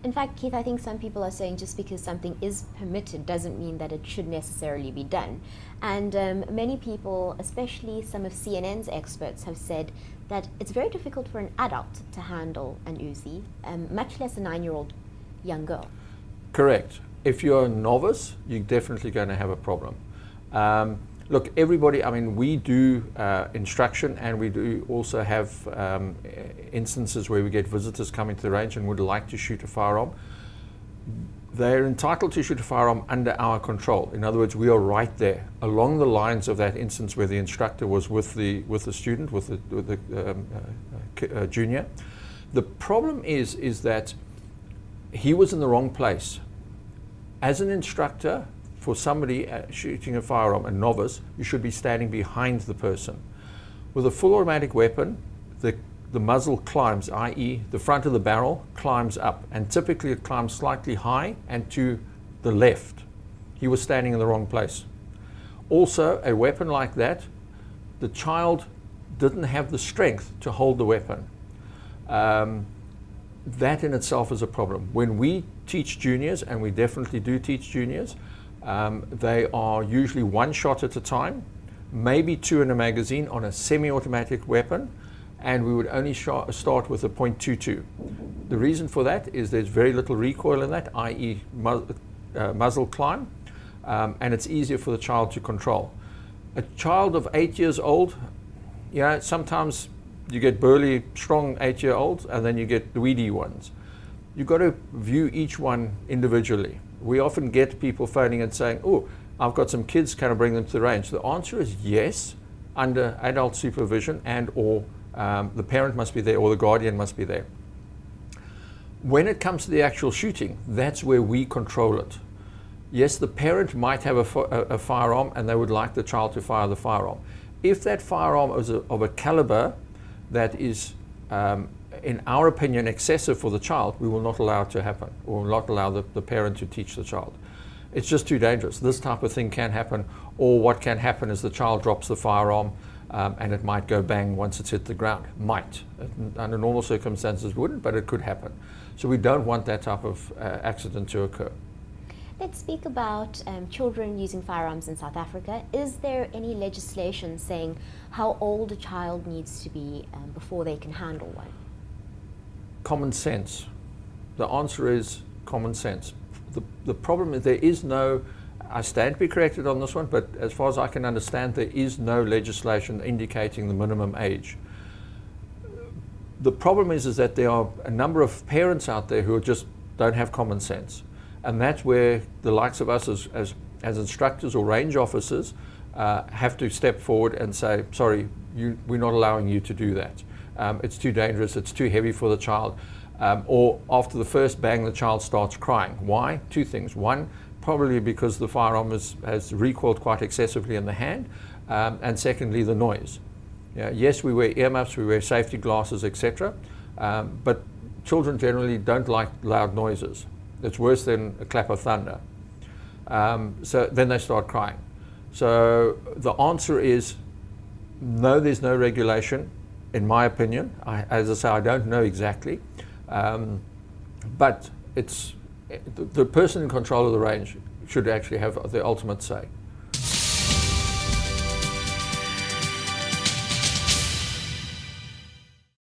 In fact, Keith, I think some people are saying just because something is permitted doesn't mean that it should necessarily be done. And many people, especially some of CNN's experts, have said that it's very difficult for an adult to handle an Uzi, much less a 9-year-old young girl. Correct. If you're a novice, you're definitely going to have a problem. Look, everybody, I mean, we do instruction, and we do also have instances where we get visitors coming to the range and would like to shoot a firearm. They're entitled to shoot a firearm under our control. In other words, we are right there along the lines of that instance where the instructor was with the student, with the junior. The problem is that he was in the wrong place. As an instructor, for somebody shooting a firearm, a novice, you should be standing behind the person. With a full automatic weapon, the muzzle climbs, i.e. the front of the barrel climbs up, and typically it climbs slightly high and to the left. He was standing in the wrong place. Also, a weapon like that, the child didn't have the strength to hold the weapon. That in itself is a problem. When we teach juniors, and we definitely do teach juniors, they are usually 1 shot at a time, maybe 2 in a magazine on a semi-automatic weapon, and we would only start with a .22. The reason for that is there's very little recoil in that, i.e. muzzle climb, and it's easier for the child to control. A child of 8 years old, sometimes you get burly, strong 8-year-olds, and then you get the weedy ones. You've got to view each one individually. We often get people phoning and saying, oh, I've got some kids, can I bring them to the range? The answer is yes, under adult supervision, and or the parent must be there or the guardian must be there. When it comes to the actual shooting, that's where we control it. Yes, the parent might have a firearm and they would like the child to fire the firearm. If that firearm is of a caliber that is, in our opinion, excessive for the child, we will not allow it to happen, or will not allow the parent to teach the child. It's just too dangerous. This type of thing can happen, or what can happen is the child drops the firearm and it might go bang once it's hit the ground. Might. Under normal circumstances wouldn't, but it could happen. So we don't want that type of accident to occur. Let's speak about children using firearms in South Africa. Is there any legislation saying how old a child needs to be before they can handle one? Common sense. The answer is common sense. The problem is there is no, I stand to be corrected on this one, but as far as I can understand, there is no legislation indicating the minimum age. The problem is that there are a number of parents out there who just don't have common sense. And that's where the likes of us as instructors or range officers have to step forward and say, sorry, we're not allowing you to do that. It's too dangerous, it's too heavy for the child. Or after the first bang, the child starts crying. Why? 2 things. One, probably because the firearm has recoiled quite excessively in the hand. And secondly, the noise. Yes, we wear earmuffs, we wear safety glasses, etc. But children generally don't like loud noises. It's worse than a clap of thunder. So then they start crying. So the answer is no, there's no regulation, in my opinion. As I say, I don't know exactly. But the person in control of the range should actually have the ultimate say.